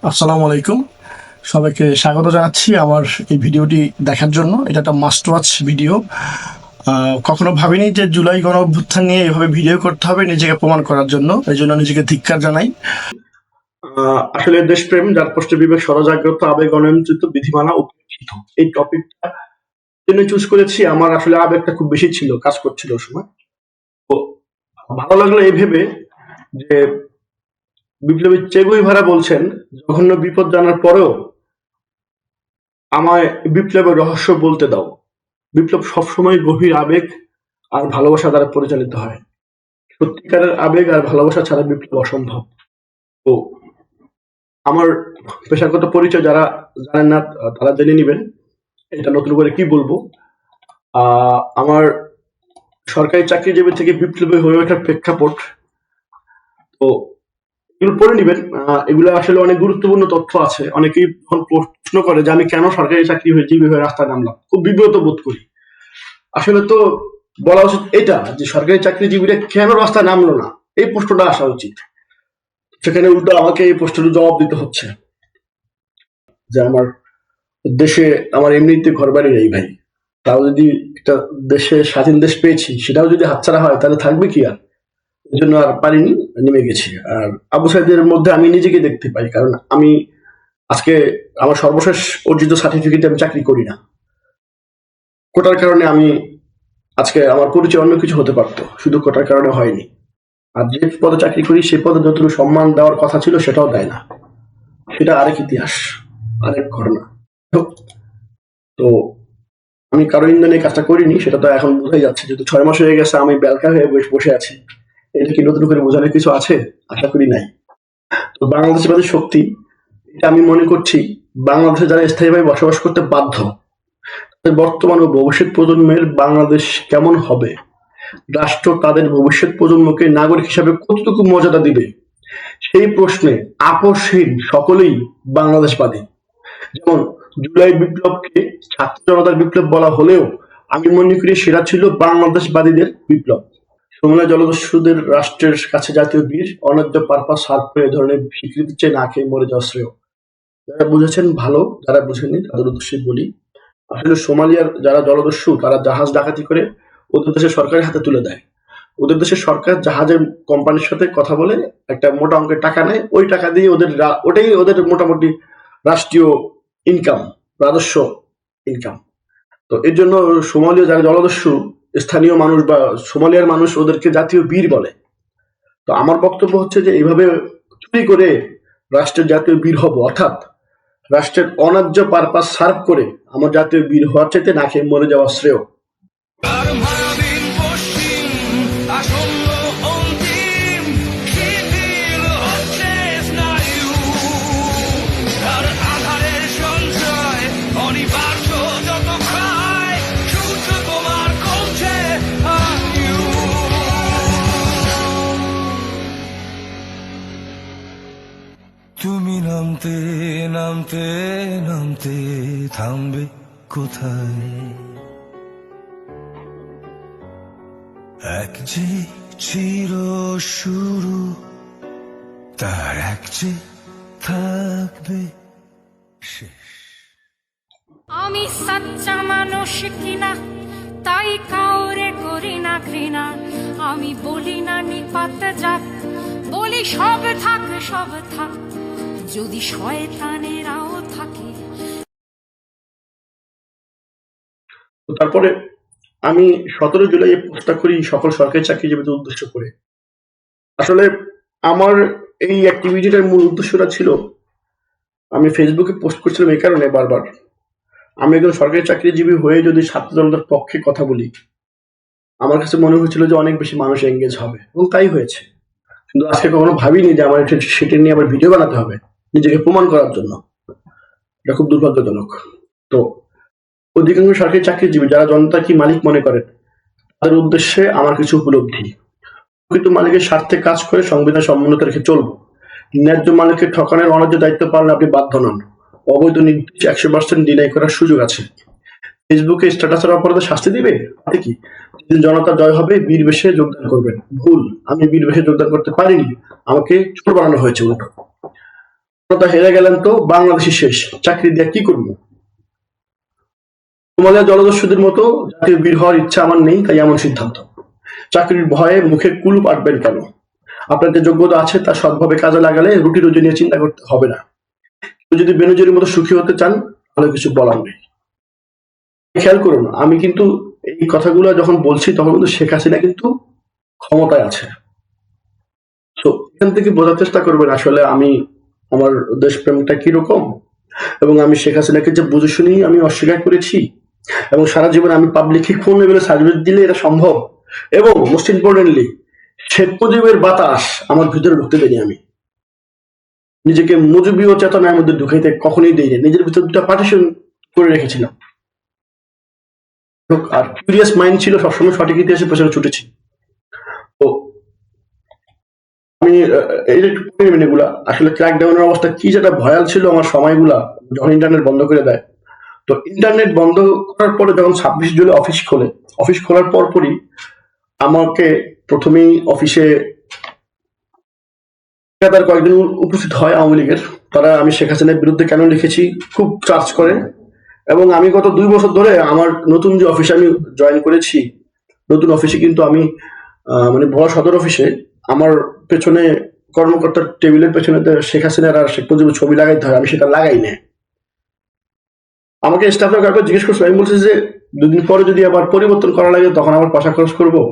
আসসালামু আলাইকুম। সবাইকে স্বাগত জানাচ্ছি আমার এই ভিডিওটি দেখার জন্য। এটা একটা মাস্ট ওয়াচ ভিডিও। কখনো ভাবিনি যে জুলাই গণ অভ্যুত্থান নিয়ে এভাবে ভিডিও করতে হবে নিজেকে প্রমাণ করার জন্য। এই জন্য নিজেকে ধিক্কার জানাই। আসলে দেশপ্রেম, যার কষ্টে বিবেক সরজাগ্রত, আবেগ অনিয়ন্ত্রিত, বিধিমালা উপেক্ষিত, এই টপিকটা জন্য চুজ করেছি। আমার আসলে আবেগটা খুব বেশি ছিল, কাজ করছিল ওই সময়। তো ভালো লাগলো এই ভেবে যে বিপ্লবী চে গুয়েভারা বলছেন, জঘন্য বিপদ জানার পরেও আমায় বিপ্লবের রহস্য বলতে দাও। বিপ্লব সবসময় গভীর আবেগ আর ভালোবাসা দ্বারা পরিচালিত হয়। সত্যিকারের আবেগ আর ভালোবাসা ছাড়া বিপ্লব অসম্ভব। তো আমার পেশাগত পরিচয় যারা জানেন না তারা জেনে নিবেন। এটা নতুন করে কি বলবো। আমার সরকারি চাকরিজীবী থেকে বিপ্লবী হয়ে ওঠার প্রেক্ষাপট, তো এগুলো পড়ে নিবেন। এগুলো আসলে অনেক গুরুত্বপূর্ণ তথ্য আছে। অনেকেই যখন প্রশ্ন করে যে আমি কেন সরকারি চাকরিজীবী হয়ে রাস্তায় নামলাম, খুব বিব্রত বোধ করি। আসলে তো বলা উচিত এটা যে সরকারি চাকরিজীবীরা কেন রাস্তায় নামলো না, এই প্রশ্নটা আসা উচিত। সেখানে উল্টো আমাকে এই প্রশ্নের জবাব দিতে হচ্ছে যে আমার দেশে আমার এমনিতে ঘর বাড়ি নেই ভাই। তাও যদি একটা দেশে স্বাধীন দেশ পেয়েছি, সেটাও যদি হাতছাড়া হয় তাহলে থাকবে কি আর। এই জন্য আর পারিনি, নেমে গেছি। আর আবু সাইদের মধ্যে আমি নিজেকে দেখতে পাই, কারণ আমি আজকে আমার সর্বশেষ অর্জিত সার্টিফিকেটে আমি চাকরি করি না। কোটার কারণে আমি আজকে আমার পরিচয় অন্য কিছু হতে পারতো, শুধু কোটার কারণে হয়নি। আর যে পদে চাকরি করি সেই পদে যতটুকু সম্মান দেওয়ার কথা ছিল সেটাও দেয় না। সেটা আরেক ইতিহাস, আরেক ঘটনা। তো আমি কারো ইন্ধনে কাজটা করিনি, সেটা তো এখন বোঝাই যাচ্ছে। যেহেতু 6 মাস হয়ে গেছে আমি বেলকা হয়ে বসে আছি, এটা কি নতুন করে বোঝানোর কিছু আছে? আশা করি নাই। তো বাংলাদেশবাদী শক্তি, এটা আমি মনে করছি বাংলাদেশে যারা স্থায়ীভাবে বসবাস করতে বাধ্য, তাদের বর্তমান ও ভবিষ্যৎ প্রজন্মের বাংলাদেশ কেমন হবে, রাষ্ট্র তাদের ভবিষ্যৎ প্রজন্মকে নাগরিক হিসাবে কতটুকু মর্যাদা দিবে, সেই প্রশ্নে আপোষহীন সকলেই বাংলাদেশবাদী। যেমন জুলাই বিপ্লবকে ছাত্র জনতার বিপ্লব বলা হলেও আমি মনে করি সেটা ছিল বাংলাদেশবাদীদের বিপ্লব। সুমনা জলদস্যুদের রাষ্ট্রের কাছে জাতীয় বীর, অন্যায্য পারপাস সার্ভ করে এ ধরনের স্বীকৃতি চেয়ে না খেয়ে মরে যাওয়া শ্রেয়। যারা বুঝেছেন ভালো, যারা বুঝেননি তাদের উদ্দেশ্যে বলি, আসলে সোমালিয়ার যারা জলদস্যু তারা জাহাজ ডাকাতি করে ওদের দেশের সরকারের হাতে তুলে দেয়। ওদের দেশের সরকার জাহাজের কোম্পানির সাথে কথা বলে একটা মোটা অঙ্কের টাকা নেয়, ওই টাকা দিয়ে ওটাই ওদের মোটামুটি রাষ্ট্রীয় ইনকাম, রাজস্ব ইনকাম। তো এর জন্য সোমালীয় যারা জলদস্যু, স্থানীয় মানুষ বা সোমালিয়ার মানুষ ওদেরকে জাতীয় বীর বলে। তো আমার বক্তব্য হচ্ছে যে এইভাবে চুরি করে রাষ্ট্রের জাতীয় বীর হব, অর্থাৎ রাষ্ট্রের অন্যায্য পারপাস সার্ভ করে আমার জাতীয় বীর হওয়ার চাইতে না খেয়ে মরে যাওয়া শ্রেয়। তুমি নামতে নামতে নামতে থামবে কোথায়? এক যে চির শুরু, তার এক যে থাকবে শেষ। আমি সাচ্চা মানুষ কিনা তাই কাউরে করি না ঘৃণা। আমি বলি না নিপাত যাক, বলি সব থাক সব থাক, যদি শয়তানেরাও থাকে। তারপরে আমি 17 জুলাই এই পোস্টটা করি সকল সরকারি চাকরিজীবীদের উদ্দেশ্য করে। আসলে আমার এই অ্যাক্টিভিটিটার মূল উদ্দেশ্যটা ছিল, আমি ফেসবুকে পোস্ট করছিলাম এই কারণে বারবার, আমি একজন সরকারি চাকরিজীবী হয়ে যদি ছাত্র জনতার পক্ষে কথা বলি, আমার কাছে মনে হয়েছিল যে অনেক বেশি মানুষ এঙ্গেজ হবে, এবং তাই হয়েছে। কিন্তু আজকে কখনো ভাবিনি যে আমার সেটা নিয়ে আবার ভিডিও বানাতে হবে নিজেকে প্রমাণ করার জন্য। এটা খুব দুর্ভাগ্যজনক। তো অধিকাংশ সরকারি চাকরিজীবী যারা জনতা কি মালিক মনে করেন, তাদের উদ্দেশ্যে আমার কিছু উপলব্ধি। প্রকৃত মালিকের স্বার্থে কাজ করে সংবিধান সমুন্নত রেখে চলবো। ন্যায্য মালিককে ঠকানোর অন্যায্য দায়িত্ব পালনে আপনি বাধ্য নন। অবৈধ নির্দেশ 100% ডিনাই করার সুযোগ আছে। ফেসবুকে স্ট্যাটাসের অপরাধে শাস্তি দিবে, তাতে কি? যেদিন জনতা জয় হবে বীর বেশে যোগদান করবেন। ভুল, আমি বীর বেশে যোগদান করতে পারিনি, আমাকে চোর বানানো হয়েছে উল্টো। জনতা হেরে গেলেন তো বাংলাদেশি শেষ, চাকরি দিয়ে কি করবো? তোমাদের জলদস্যুদের মতো জাতীয় বীর হওয়ার ইচ্ছা আমার নেই, তাই এমন সিদ্ধান্ত। চাকরির ভয়ে মুখে কুলুপ আটবেন কেন? আপনার যে যোগ্যতা আছে তা সৎভাবে কাজে লাগালে রুটি রুজি নিয়ে চিন্তা করতে হবে না। কেউ যদি বেনজিরের মতো সুখী হতে চান তাহলে কিছু বলার নেই। খেয়াল করুন, আমি কিন্তু এই কথাগুলো যখন বলছি তখন কিন্তু শেখ হাসিনা কিন্তু ক্ষমতায় আছে। তো এখান থেকে বোঝার চেষ্টা করবেন আসলে আমি আমার দেশপ্রেমটা কিরকম, এবং আমি শেখ হাসিনাকে যে বুঝে শুনেই আমি অস্বীকার করেছি, এবং সারা জীবন আমি পাবলিক কোন লেভেলে সার্ভিস দিলে এটা সম্ভব, এবং মোস্ট ইম্পর্টেন্টলি শেখ মুজিবের বাতাস আমার ভিতরে ঢুকতে দেয়নি। আমি নিজেকে মুজিবীয় চেতনার মধ্যে ঢুকাইতে কখনোই দেয়নি, নিজের ভিতরে দুটা পার্টিশন করে রেখেছিলাম। আর কিউরিয়াস মাইন্ড ছিল, সবসময় সঠিক ইতিহাসের পেছনে ছুটেছি। তো আমি এই যে মিনিটগুলা আসলে ক্র্যাকডাউনের অবস্থা কি যেটা ভয়াল ছিল আমার সময়গুলা, যখন ইন্টারনেট বন্ধ করে দেয়। তো ইন্টারনেট বন্ধ করার পরে যখন 26 জুলাই অফিস খোলার পরপরই আমাকে প্রথমেই অফিসে ঠিকাদার কয়েকদিন উপস্থিত হয় আওয়ামী লীগের। তারা আমি শেখ হাসিনার বিরুদ্ধে কেন লিখেছি খুব চার্জ করে, এবং আমি গত 2 বছর ধরে আমার নতুন যে অফিসে আমি জয়েন করেছি, নতুন অফিসে কিন্তু আমি মানে বড় সদর অফিসে আমার পেছনে কর্মকর্তার টেবিলের পেছনে শেখ হাসিনার আর শেখ মুজিবের ছবি লাগাইতে হয়, আমি সেটা লাগাই না। আমাকে স্টাফরা কাউকে জিজ্ঞেস করছিল, আমি বলছি যে 2 দিন পরে যদি আবার পরিবর্তন করা লাগে তখন আবার পয়সা খরচ করবো।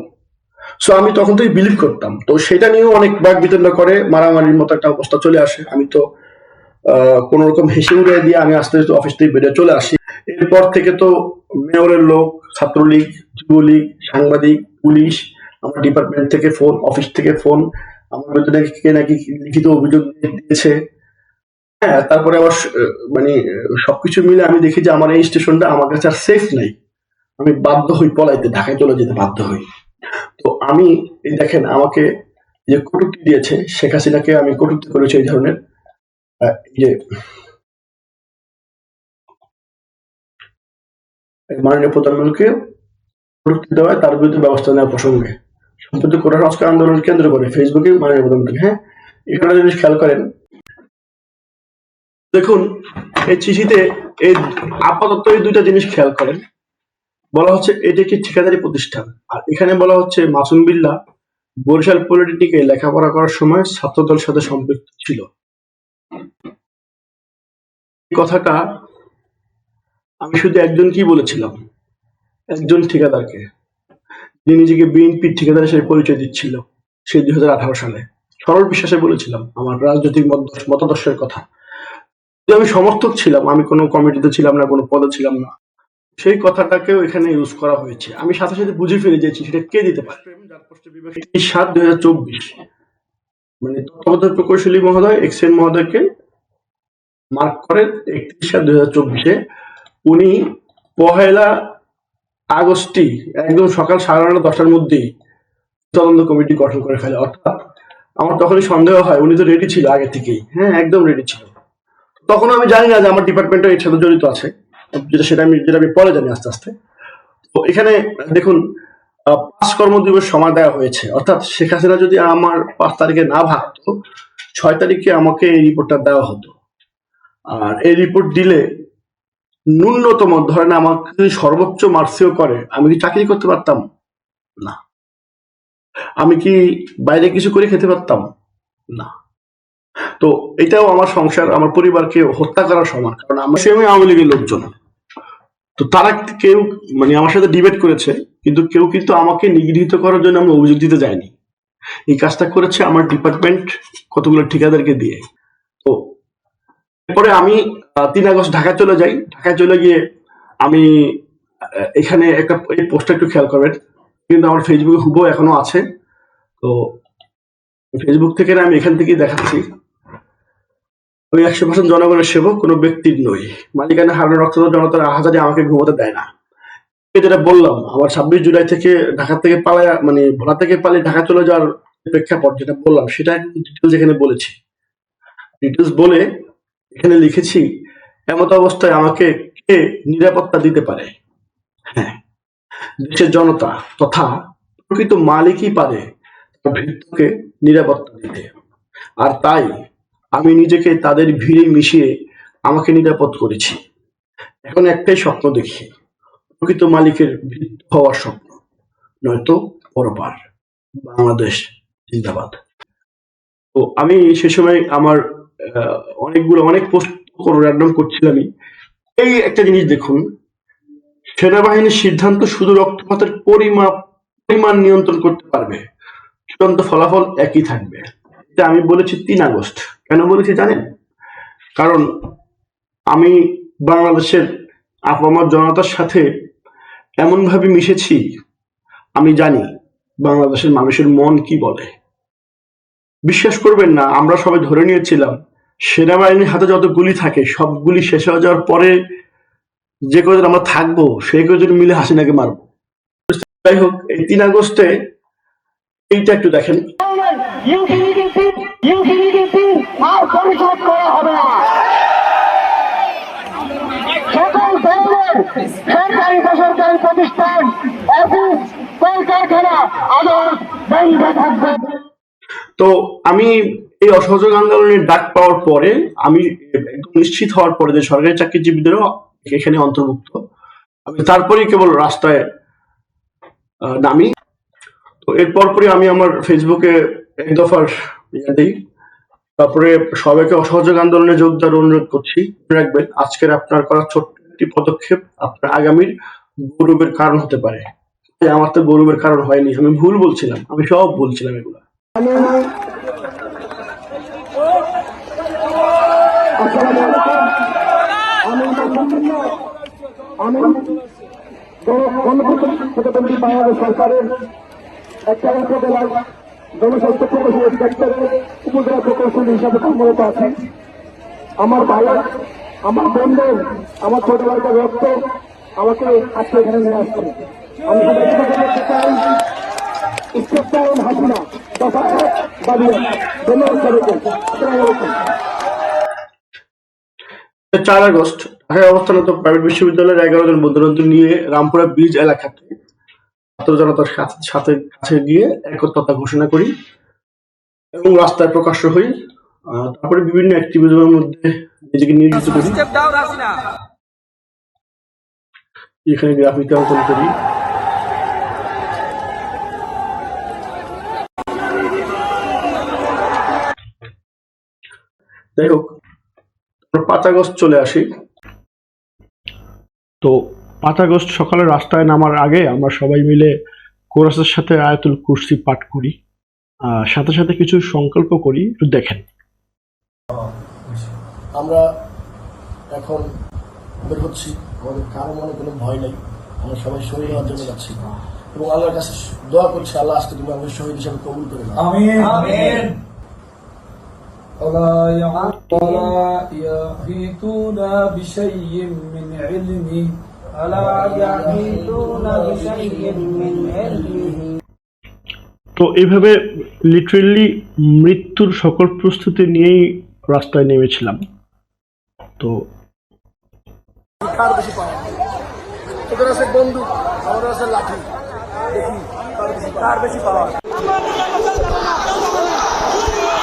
সো আমি তখন থেকে বিলিভ করতাম। তো সেটা নিয়েও অনেক বাক বিতণ্ডা করে, মারামারির মতো একটা অবস্থা চলে আসে। আমি তো কোন রকম হেসে উড়িয়ে দিয়ে আমি আস্তে আস্তে অফিস থেকে বেরিয়ে চলে আসি। এরপর থেকে তো মেয়রের লোক, ছাত্রলীগ, যুবলীগ, সাংবাদিক, পুলিশ, আমার ডিপার্টমেন্ট থেকে ফোন, অফিস থেকে ফোন, আমার বিরুদ্ধে নাকি লিখিত অভিযোগ দিয়েছে। হ্যাঁ, তারপরে আবার মানে সবকিছু মিলে আমি দেখি যে আমার এই স্টেশনটা আমার কাছে আর সেফ নাই। আমি বাধ্য হই পলাইতে, ঢাকায় চলে যেতে বাধ্য হই। তো আমি দেখেন আমাকে যে কটূক্তি দিয়েছে, শেখ হাসিনাকে আমি কটূক্তি করেছি এই ধরনের, যে মাননীয় প্রধানমন্ত্রীকে কটূক্তি দেওয়া হয়, তার বিরুদ্ধে ব্যবস্থা নেওয়ার প্রসঙ্গে সম্প্রতি কোটা সংস্কার আন্দোলন কেন্দ্র করে ফেসবুকে মাননীয় প্রধানমন্ত্রী। হ্যাঁ, এখানে যদি খেয়াল করেন, দেখুন এই চিঠিতে এই আপাতত এই 2টা জিনিস খেয়াল করেন। বলা হচ্ছে এটি একটি ঠিকাদারি প্রতিষ্ঠান, আর এখানে বলা হচ্ছে মাসুম বিল্লাহ বরিশাল পলিটেকনিকে লেখাপড়া করার সময় ছাত্রদল সাথে সম্পৃক্ত ছিল। এই কথাটা আমি শুধু একজনকেই বলেছিলাম, একজন ঠিকাদারকে, যিনি নিজেকে বিএনপির ঠিকাদার হিসেবে পরিচয় দিচ্ছিল সেই 2018 সালে। সরল বিশ্বাসে বলেছিলাম আমার রাজনৈতিক মতাদর্শের কথা। আমি সমর্থক ছিলাম, আমি কোনো কমিটিতে ছিলাম না, কোনো পদে ছিলাম না, সেই কথাটাকেও এখানে ইউজ করা হয়েছে। আমি সাথে সাথে বুঝে ফেলে যে চিঠিটা কে দিতে পারে। 7/2024 মানে তত্ত্বাবধায়ক প্রকৌশলী মহোদয় এক্সেন মহোদয়কে মার্ক করেন 31/7/2024। উনি 1 আগস্টই একদম সকাল 9:30-10টার মধ্যেই তদন্ত কমিটি গঠন করে ফেলে। অর্থাৎ আমার তখনই সন্দেহ হয় উনি তো রেডি ছিল আগে থেকেই। হ্যাঁ, একদম রেডি ছিল। তখন আমি জানি না যে আমার ডিপার্টমেন্টও এর সাথে জড়িত আছে, যেটা আমি পরে জানি আস্তে আস্তে। তো এখানে দেখুন 5 কর্মদিবস সময় দেওয়া হয়েছে, অর্থাৎ শেখ হাসিনা যদি আমার 5 তারিখে না ভাগতো 6 তারিখে আমাকে এই রিপোর্টটা দেওয়া হতো। আর এই রিপোর্ট দিলে ন্যূনতম ধরেন আমাকে যদি সর্বোচ্চ মার্কসিও করে, আমি কি চাকরি করতে পারতাম? না। আমি কি বাইরে কিছু করে খেতে পারতাম? না। তো এটাও আমার সংসার, আমার পরিবারকে হত্যা করার সমান, কারণ আমি আওয়ামী লীগের লোকজন। তো তারা কেউ মানে আমার সাথে ডিবেট করেছে, কিন্তু কেউ কিন্তু আমাকে নিগৃহীত করার জন্য আমি অভিযোগ দিতে যাইনি। এই কাজটা করেছে আমার ডিপার্টমেন্ট কতগুলো ঠিকাদারকে দিয়ে। তো এরপরে আমি 3 আগস্ট ঢাকায় চলে যাই। ঢাকায় চলে গিয়ে আমি এখানে একটা এই পোস্টটা একটু খেয়াল করবেন, কিন্তু আমার ফেসবুকে হুবহু এখনো আছে। তো ফেসবুক থেকে আমি এখান থেকেই দেখাচ্ছি। আমি 100% জনগণের সেবক, কোনো ব্যক্তির নই। মালিকানা হারানো রক্তদাতা জনতার আহাজারি আমাকে ঘুমোতে দেয় না। যেটা বললাম, আমার 26 জুলাই থেকে ঢাকা থেকে পালায় মানে ভোলা থেকে পালিয়ে ঢাকা চলে যাওয়ার প্রেক্ষাপট যেটা বললাম, সেটা ডিটেলস এখানে বলেছি। ডিটেলস বলে এখানে লিখেছি এমত অবস্থায় আমাকে কে নিরাপত্তা দিতে পারে? হ্যাঁ, দেশের জনতা তথা প্রকৃত মালিকই পারে ভৃত্যকে নিরাপত্তা দিতে। আর তাই আমি নিজেকে তাদের ভিড়ে মিশিয়ে আমাকে নিরাপদ করেছি। এখন একটাই স্বপ্ন দেখি, প্রকৃত মালিকের ভৃত্য হওয়ার স্বপ্ন, নয়তো পরপার। বাংলাদেশ জিন্দাবাদ। তো আমি সে সময় আমার অনেক পোস্ট র্যান্ডম করছিলামই। এই একটা জিনিস দেখুন, সেনাবাহিনীর সিদ্ধান্ত শুধু রক্তপাতের পরিমাণ নিয়ন্ত্রণ করতে পারবে, চূড়ান্ত ফলাফল একই থাকবে। এটা আমি বলেছি 3 আগস্ট। কেন বলেছি জানেন? কারণ আমি বাংলাদেশের আপামর জনতার সাথে এমন ভাবে মিশেছি, আমি জানি বাংলাদেশের মানুষের মন কি বলে। বিশ্বাস করবেন না, আমরা সবাই ধরে নিয়েছিলাম সেনাবাহিনীর হাতে যত গুলি থাকে সব গুলি শেষ হয়ে যাওয়ার পরে যে কজন আমরা থাকবো সেই কজন মিলে হাসিনাকে মারবো। যাই হোক, এই 3 আগস্টে এইটা একটু দেখেন। আর পরিশোধ করা হবে না। সকল ধরনের সরকারি বেসরকারি প্রতিষ্ঠান, অফিস, কলকারখানা, আদালত বন্ধ থাকবে। তো আমি এই অসহযোগ আন্দোলনের ডাক পাওয়ার পরে আমি একদম নিশ্চিত হওয়ার পরে যে সরকারি চাকরিজীবীদেরও এখানে অন্তর্ভুক্ত, আমি তারপরেই কেবল রাস্তায় নামি। তো এরপর পরে আমি আমার ফেসবুকে এক দফার দিই, তারপরে সবাইকে অসহযোগ আন্দোলনে যোগ দেওয়ার অনুরোধ করছি। রাখবেন, আজকের আপনার করা ছোট্ট একটি পদক্ষেপ আপনার আগামীর গৌরবের কারণ হতে পারে। আমার তো গৌরবের কারণ হয়নি, আমি ভুল বলছিলাম, আমি সব বলছিলাম এগুলা। আমি গণপ্রজাতন্ত্রী বাংলাদেশ সরকারের একটা উপজেলার জনস্বাস্থ্য প্রকৌশলী সেক্টরের উপজেলা প্রকৌশলী হিসাবে কর্মরত আছি। আমার ভাই, আমার বন্ধু, আমার ছোট ভাইটা রক্ত আমাকে আজকে এখানে নিয়ে আসছে। আমি ইস্তেফতার হাসিনা দফা 1 দাবি। ধন্যবাদ সবাইকে। আসসালামু আলাইকুম। 4 আগস্ট ঢাকায় অবস্থানরত প্রাইভেট বিশ্ববিদ্যালয়ের 11 জন বন্ধুবান্ধব নিয়ে রামপুরা ব্রিজ এলাকাতে ছাত্র জনতার কাছে গিয়ে একত্রতা ঘোষণা করি এবং রাস্তায় প্রকাশ্য হই। তারপরে বিভিন্ন অ্যাক্টিভিজমের মধ্যে নিজেকে নিয়োজিত করি। এখানে গ্রাফিক অঙ্কন করি। যাই হোক, 5 আগস্ট চলে আসি। তো 5 আগস্ট সকালে রাস্তায় নামার আগে আমরা সবাই মিলে কোরাসের সাথে আয়াতুল কুরসি পাঠ করি, সাথে সাথে কিছু সংকল্প করি। একটু দেখেন। আমরা এখন বের হচ্ছি, আমাদের কারো মনে কোনো ভয় নেই, আমরা সবাই শহীদ হওয়ার জন্য যাচ্ছি এবং আল্লাহর কাছে দোয়া করছি, আল্লাহ আজকে তুমি আমাদের শহীদ হিসাবে কবুল করে নাও। আমিন আমিন। ولا يحيطون بشيء من علمه ولا يحيطون بشيء من علمه। তো এইভাবে লিটারেলি মৃত্যুর সকল প্রস্তুতি নিয়েই রাস্তায় নেমেছিলাম। তো কার বেশি পাওয়া, তোদের আছে বন্দুক, আমাদের আছে লাঠি, দেখি কার বেশি পাওয়া।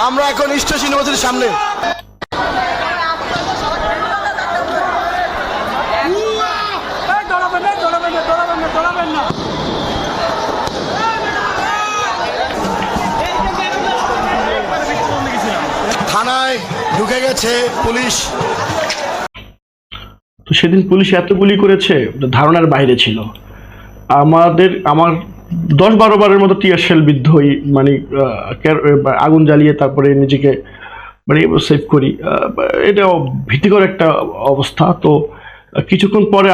আমরা এখন স্টেশন ইউনিভার্সিটির সামনে। থানায় ঢুকে গেছে পুলিশ। তো সেদিন পুলিশ এত গুলি করেছে ধারণার বাইরে ছিল। আমার 10-12 বারের মতো টিয়ার শেল বিদ্ধ হই, মানে আগুন জ্বালিয়ে তারপরে নিজেকে মানে সেভ করি। এটা ভীতিকর একটা অবস্থা। তো কিছুক্ষণ পরে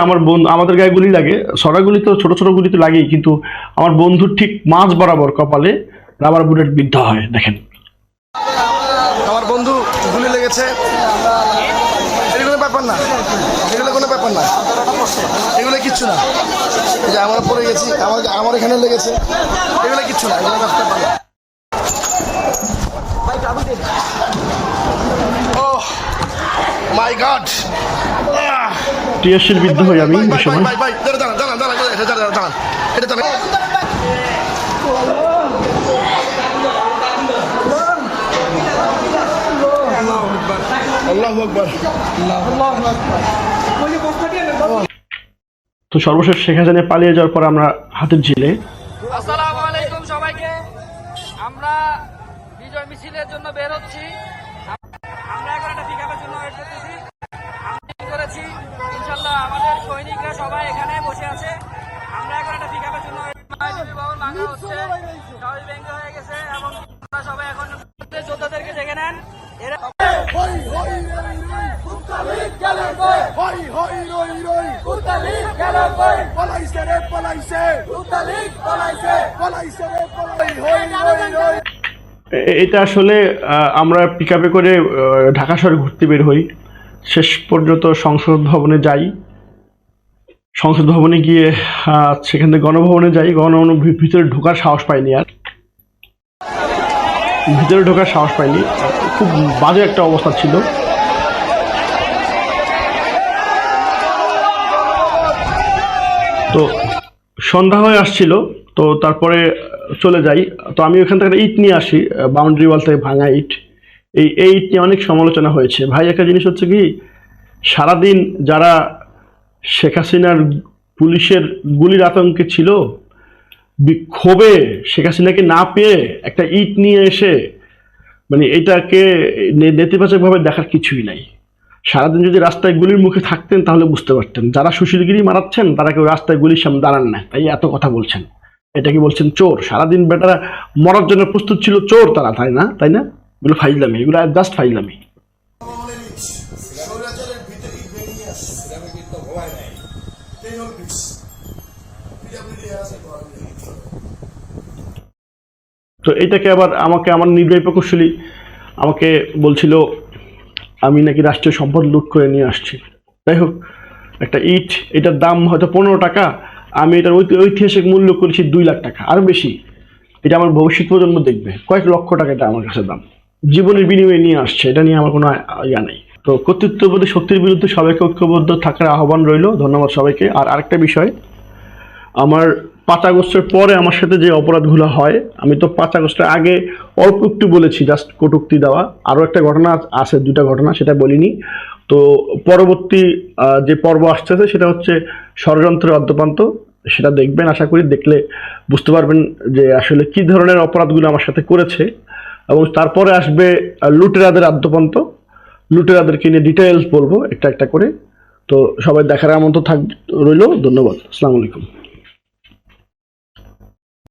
আমাদের গায়ে গুলি লাগে। সরা গুলি তো ছোট ছোট গুলি তো লাগেই, কিন্তু আমার বন্ধুর ঠিক মাঝ বরাবর কপালে রাবার বুলেট বিদ্ধ হয়। দেখেন, আমার বন্ধু গুলি লেগেছে। এগুলো ব্যাপার না, এগুলো কোনো ব্যাপার না, এগুলো কিচ্ছু না। এই যে আমরা পড়ে গেছি, আমার এখানে লেগেছে, এগুলো কিচ্ছু না, এগুলো ব্যাপার না। ওহ মাই গড, টিয়ারশেল বিদ্ধ হই আমি ওই সময়। দাঁড়ান, এটা দাঁড়ান। আল্লাহু আকবার। তো সর্বশেষ শেখ হাসিনা পালিয়ে যাওয়ার পর আমরা হাতির ঝিলে আসসালামু আলাইকুম সবাইকে। আমরা বিজয় মিছিলের জন্য বের হচ্ছি। আমরা এখন একটা পিকআপের জন্য ওয়েট করতেছি। আমরা ঠিক করেছি ইনশাআল্লাহ আমাদের সৈনিকরা সবাই এখানে বসে আছে। আমরা এখন একটা পিকআপের জন্য ভবন ভাঙা হচ্ছে, সবাই ব্যঙ্গ হয়ে গেছে এবং আমরা সবাই এখন যোদ্ধাদেরকে জেগে নেন। এরা এটা আসলে আমরা পিকআপে করে ঢাকা শহরে ঘুরতে বের হই, শেষ পর্যন্ত সংসদ ভবনে যাই। সংসদ ভবনে গিয়ে সেখান থেকে গণভবনে যাই। গণভবনের ভিতরে ঢোকার সাহস পাইনি, আর ভিতরে ঢোকার সাহস পাইনি। খুব বাজে একটা অবস্থা ছিল। তো সন্ধ্যা হয়ে আসছিল, তো তারপরে চলে যাই। তো আমি ওখান থেকে ইট নিয়ে আসি, বাউন্ডারি ওয়াল থেকে ভাঙা ইট। এই ইট নিয়ে অনেক সমালোচনা হয়েছে। ভাই, একটা জিনিস হচ্ছে কি, সারাদিন যারা শেখ হাসিনার পুলিশের গুলির আতঙ্কে ছিল, বিক্ষোভে শেখ হাসিনাকে না পেয়ে একটা ইট নিয়ে এসে মানে এটাকে নেতিবাচকভাবে দেখার কিছুই নাই। সারাদিন যদি রাস্তায় গুলির মুখে থাকতেন তাহলে বুঝতে পারতেন, যারা সুশীলগিরি মারাচ্ছেন তারা কেউ রাস্তায় গুলির সামনে দাঁড়ান না, তাই এত কথা বলছেন। এটা কি বলছেন চোর? সারাদিন বেটারা মরার জন্য প্রস্তুত ছিল, চোর তারা, তাই না? তাই না? এগুলো ফাইজলামি, এগুলো জাস্ট ফাইজলামি। তো এটাকে আবার আমাকে আমার নির্বাহী প্রকৌশলী আমাকে বলছিল আমি নাকি রাষ্ট্রীয় সম্পদ লুট করে নিয়ে আসছি। যাই হোক, একটা ইট, এটার দাম হয়তো 15 টাকা, আমি এটার ঐতিহাসিক মূল্য করেছি 2 লাখ টাকা, আরও বেশি। এটা আমার ভবিষ্যৎ প্রজন্ম দেখবে, কয়েক লক্ষ টাকা এটা আমার কাছে দাম। জীবনের বিনিময়ে নিয়ে আসছে, এটা নিয়ে আমার কোনো ইয়া নেই। তো কর্তৃত্ববাদী শক্তির বিরুদ্ধে সবাইকে ঐক্যবদ্ধ থাকার আহ্বান রইল। ধন্যবাদ সবাইকে। আর আরেকটা বিষয়, আমার 5 আগস্টের পরে আমার সাথে যে অপরাধগুলো হয়, আমি তো 5 আগস্টের আগে অল্প একটু বলেছি, জাস্ট কটূক্তি দেওয়া। আরও একটা ঘটনা আছে, 2টা ঘটনা, সেটা বলিনি। তো পরবর্তী যে পর্ব আসতেছে সেটা হচ্ছে ষড়যন্ত্রের অদ্যপান্ত, সেটা দেখবেন। আশা করি দেখলে বুঝতে পারবেন যে আসলে কি ধরনের অপরাধগুলো আমার সাথে করেছে। এবং তারপরে আসবে লুটেরাদের আদ্যপান্ত, লুটেরাদেরকে নিয়ে ডিটেইলস বলবো একটা একটা করে। তো সবাই দেখার আমন্ত্রণ রইল। ধন্যবাদ। আসসালামু আলাইকুম।